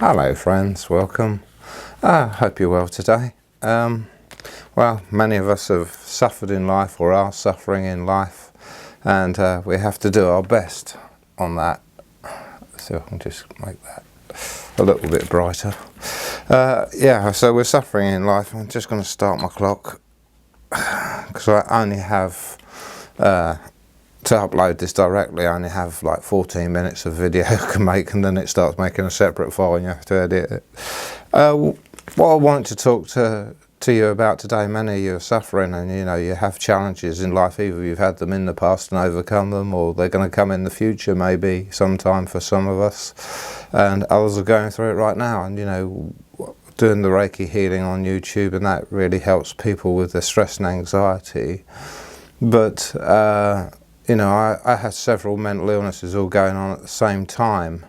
Hello friends, welcome. I hope you're well today. Well, many of us have suffered in life or are suffering in life, and we have to do our best on that. So I can just make that a little bit brighter. Yeah, so we're suffering in life. I'm just going to start my clock because I only have to upload this directly. I only have like 14 minutes of video I can make, and then it starts making a separate file and you have to edit it. What I want to talk to you about today, many of you are suffering and you have challenges in life. Either you've had them in the past and overcome them, or they're going to come in the future maybe sometime for some of us, and others are going through it right now. And doing the Reiki healing on YouTube, and that really helps people with their stress and anxiety. But I had several mental illnesses all going on at the same time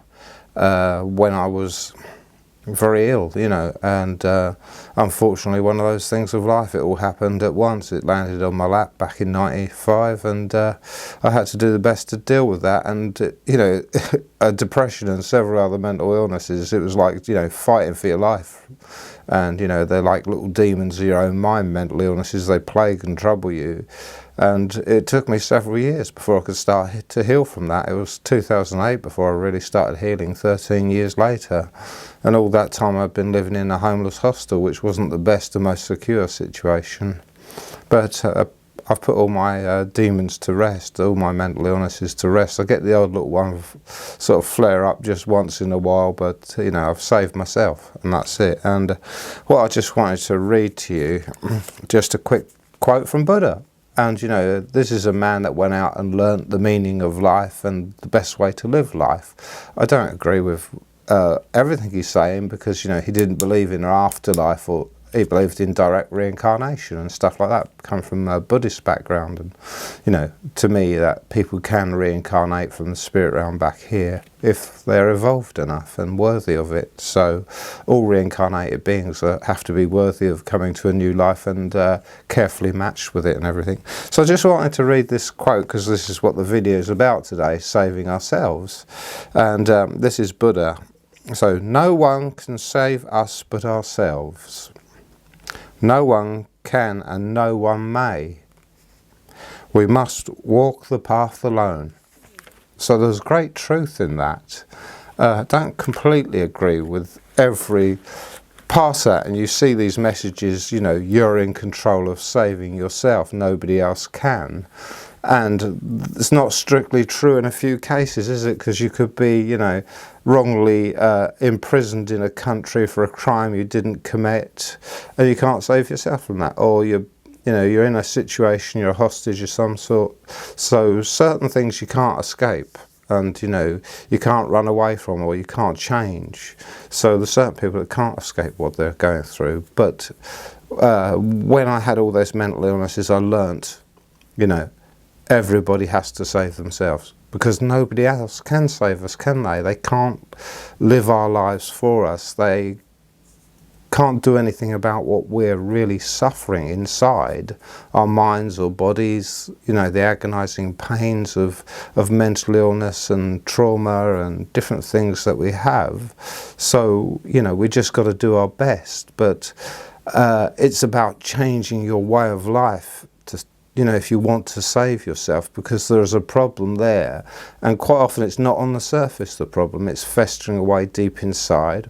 when I was very ill, and unfortunately one of those things of life, it all happened at once. It landed on my lap back in '95, and I had to do the best to deal with that. And a depression and several other mental illnesses, it was like fighting for your life. And they're like little demons of your own mind. Mental illnesses, they plague and trouble you. And it took me several years before I could start to heal from that. It was 2008 before I really started healing, 13 years later. And all that time I'd been living in a homeless hostel, which wasn't the best and most secure situation. But I've put all my demons to rest, all my mental illnesses to rest. I get the odd little one sort of flare up just once in a while, but I've saved myself, and that's it. And what I just wanted to read to you, just a quick quote from Buddha. And this is a man that went out and learnt the meaning of life and the best way to live life. I don't agree with everything he's saying, because he didn't believe in an afterlife, or he believed in direct reincarnation and stuff like that. Come from a Buddhist background, and to me that people can reincarnate from the spirit realm back here if they're evolved enough and worthy of it. So all reincarnated beings have to be worthy of coming to a new life and carefully matched with it and everything. So I just wanted to read this quote, because this is what the video is about today, saving ourselves. And this is Buddha. So, no one can save us but ourselves. No one can and no one may. We must walk the path alone. So there's great truth in that. I don't completely agree with every past that, and you see these messages, you're in control of saving yourself, nobody else can. And it's not strictly true in a few cases, is it? Because you could be, wrongly imprisoned in a country for a crime you didn't commit, and you can't save yourself from that. Or you're in a situation, you're a hostage of some sort. So certain things you can't escape, and you can't run away from, or you can't change. So there's certain people that can't escape what they're going through. But when I had all those mental illnesses, I learnt, everybody has to save themselves, because nobody else can save us, can they? They can't live our lives for us. They can't do anything about what we're really suffering inside our minds or bodies, the agonizing pains of mental illness and trauma and different things that we have. So, we just got to do our best. But it's about changing your way of life if you want to save yourself, because there's a problem there. And quite often it's not on the surface, the problem, it's festering away deep inside.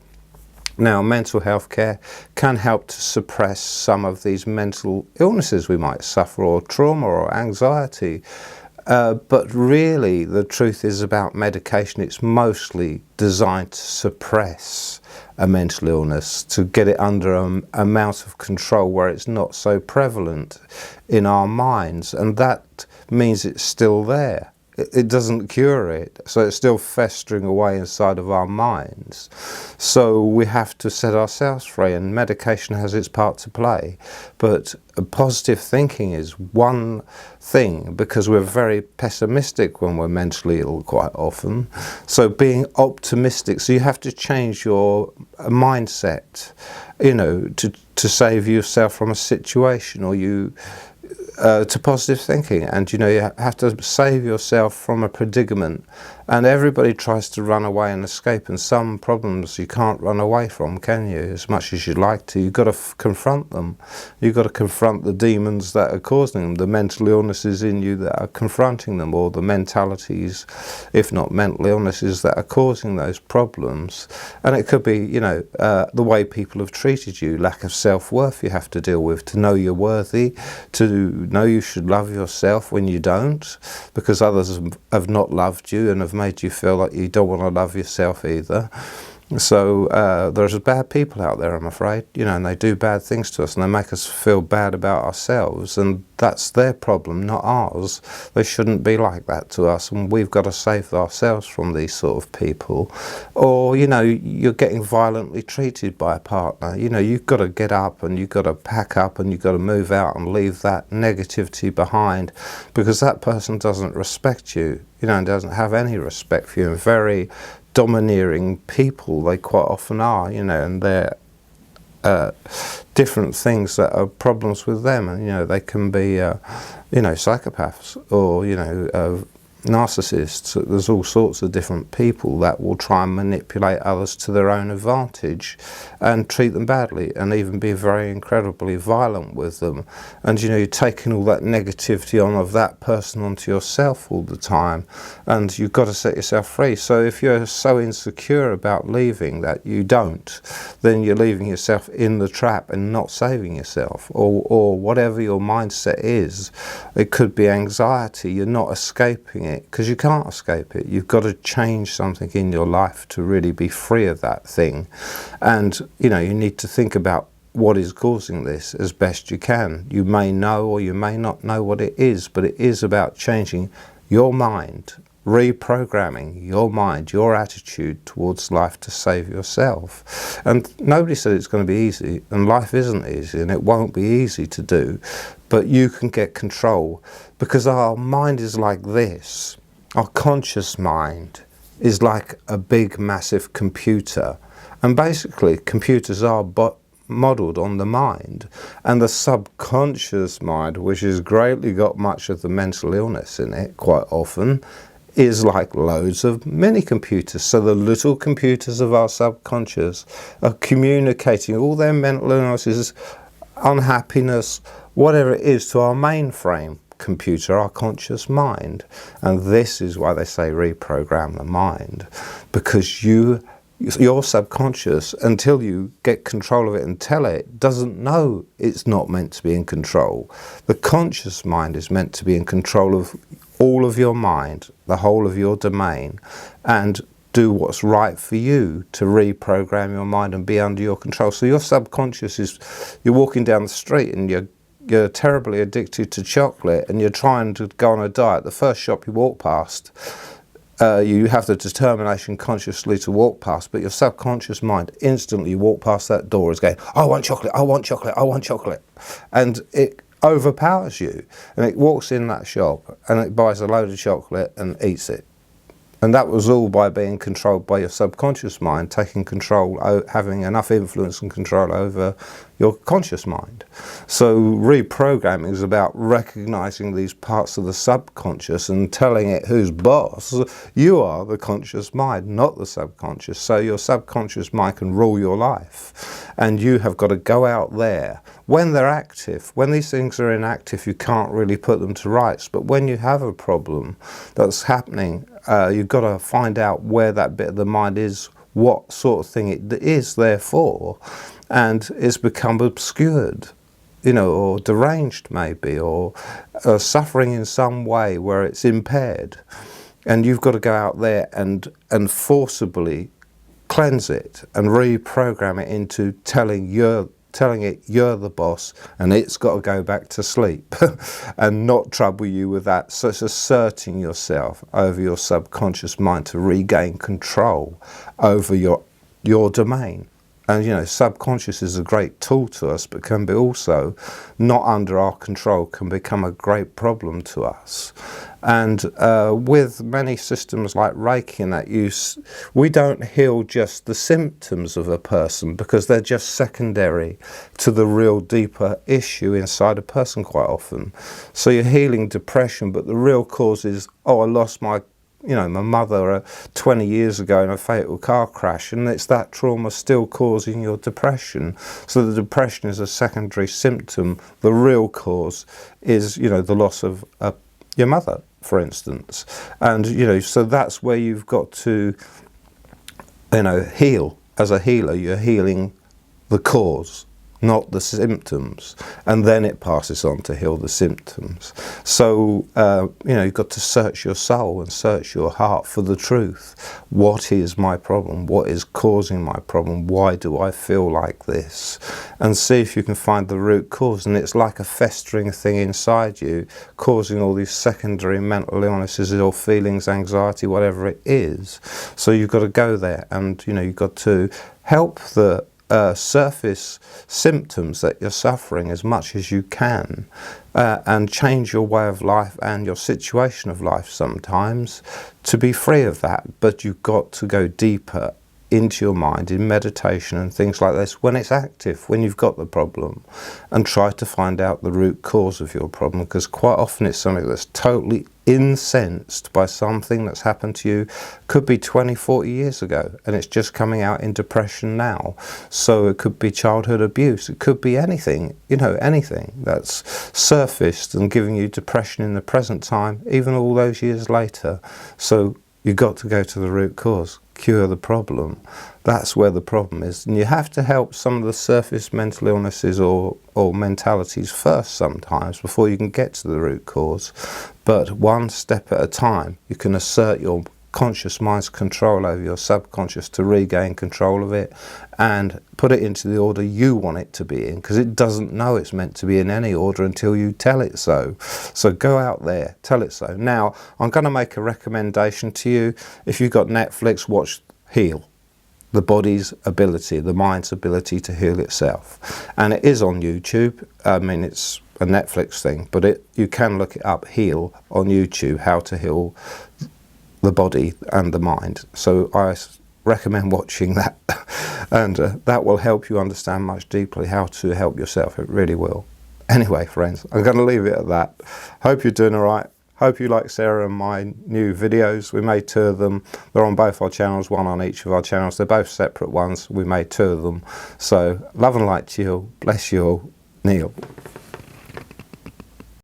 Now, mental health care can help to suppress some of these mental illnesses we might suffer, or trauma or anxiety. But really, the truth is about medication. It's mostly designed to suppress a mental illness, to get it under an amount of control where it's not so prevalent in our minds. And that means it's still there. It doesn't cure it, so it's still festering away inside of our minds. So we have to set ourselves free, and medication has its part to play. But positive thinking is one thing, because we're very pessimistic when we're mentally ill quite often. So being optimistic, so you have to change your mindset, to save yourself from a situation, or to positive thinking. And you have to save yourself from a predicament And everybody tries to run away and escape, and some problems you can't run away from, can you? As much as you'd like to, you've got to confront them. You've got to confront the demons that are causing them, the mental illnesses in you that are confronting them, or the mentalities, if not mental illnesses, that are causing those problems. And it could be, you know, the way people have treated you, lack of self-worth you have to deal with, to know you're worthy, to know you should love yourself when you don't, because others have not loved you and have made you feel like you don't want to love yourself either. So there's bad people out there, I'm afraid, you know, and they do bad things to us and they make us feel bad about ourselves, and that's their problem, not ours. They shouldn't be like that to us, and we've got to save ourselves from these sort of people. Or, you know, you're getting violently treated by a partner. You know, you've got to get up and you've got to pack up and you've got to move out and leave that negativity behind, because that person doesn't respect you, you know, and doesn't have any respect for you, and very domineering people they quite often are, you know, and they're different things that are problems with them, and you know, they can be you know, psychopaths, or you know, narcissists. There's all sorts of different people that will try and manipulate others to their own advantage and treat them badly, and even be very incredibly violent with them. And you know, you're taking all that negativity on of that person onto yourself all the time, and you've got to set yourself free. So if you're so insecure about leaving that you don't, then you're leaving yourself in the trap and not saving yourself, or whatever your mindset is. It could be anxiety. You're not escaping it, because you can't escape it. You've got to change something in your life to really be free of that thing. And you know, you need to think about what is causing this as best you can. You may know or you may not know what it is, but it is about changing your mind, reprogramming your mind, your attitude towards life to save yourself. And nobody said it's going to be easy, and life isn't easy, and it won't be easy to do, but you can get control, because our mind is like this. Our conscious mind is like a big massive computer, and basically computers are modelled on the mind, and the subconscious mind, which has greatly got much of the mental illness in it quite often, is like loads of mini computers. So the little computers of our subconscious are communicating all their mental illnesses, unhappiness, whatever it is, to our mainframe computer, our conscious mind. And this is why they say reprogram the mind, because your subconscious, until you get control of it and tell it, doesn't know it's not meant to be in control. The conscious mind is meant to be in control of all of your mind, the whole of your domain, and do what's right for you to reprogram your mind and be under your control. So your subconscious is, you're walking down the street and you're terribly addicted to chocolate and you're trying to go on a diet. The first shop you walk past, you have the determination consciously to walk past, but your subconscious mind instantly walk past that door is going, I want chocolate, I want chocolate, I want chocolate. And it overpowers you, and it walks in that shop and it buys a load of chocolate and eats it. And that was all by being controlled by your subconscious mind, taking control, having enough influence and control over your conscious mind. So reprogramming is about recognizing these parts of the subconscious and telling it who's boss. You are the conscious mind, not the subconscious. So your subconscious mind can rule your life. And you have got to go out there. When they're active, when these things are inactive, you can't really put them to rights. But when you have a problem that's happening, you've got to find out where that bit of the mind is, what sort of thing it is there for, and it's become obscured, you know, or deranged maybe, or suffering in some way where it's impaired. And you've got to go out there and forcibly cleanse it and reprogram it into telling it you're the boss, and it's got to go back to sleep and not trouble you with that. So it's asserting yourself over your subconscious mind to regain control over your domain. And you know, subconscious is a great tool to us, but can be also not under our control, can become a great problem to us. And with many systems like Reiki and that use, we don't heal just the symptoms of a person, because they're just secondary to the real deeper issue inside a person quite often. So you're healing depression, but the real cause is, oh, I lost my you know, my mother 20 years ago in a fatal car crash, and it's that trauma still causing your depression. So the depression is a secondary symptom. The real cause is, you know, the loss of your mother, for instance. And, you know, so that's where you've got to, you know, heal. As a healer, you're healing the cause, not the symptoms, and then it passes on to heal the symptoms. So, you know, you've got to search your soul and search your heart for the truth. What is my problem? What is causing my problem? Why do I feel like this? And see if you can find the root cause. And it's like a festering thing inside you, causing all these secondary mental illnesses or feelings, anxiety, whatever it is. So you've got to go there, and, you know, you've got to help the surface symptoms that you're suffering as much as you can, and change your way of life and your situation of life sometimes to be free of that. But you've got to go deeper into your mind in meditation and things like this when it's active, when you've got the problem, and try to find out the root cause of your problem, because quite often it's something that's totally incensed by something that's happened to you, could be 20, 40 years ago, and it's just coming out in depression now. So it could be childhood abuse, it could be anything, you know, anything that's surfaced and giving you depression in the present time, even all those years later. So you've got to go to the root cause, cure the problem. That's where the problem is. And you have to help some of the surface mental illnesses or mentalities first sometimes before you can get to the root cause. But one step at a time, you can assert your conscious mind's control over your subconscious to regain control of it and put it into the order you want it to be in, because it doesn't know it's meant to be in any order until you tell it so. So go out there, tell it so. Now, I'm going to make a recommendation to you. If you've got Netflix, watch Heal. The body's ability, the mind's ability to heal itself. And it is on YouTube. I mean, it's a Netflix thing, but you can look it up, Heal, on YouTube, how to heal the body and the mind. So I recommend watching that, and that will help you understand much deeply how to help yourself. It really will. Anyway, friends, I'm going to leave it at that. Hope you're doing all right. Hope you like Sarah and my new videos. We made 2 of them. They're on both our channels, one on each of our channels. They're both separate ones. We made 2 of them. So love and light to you all. Bless you all. Neil.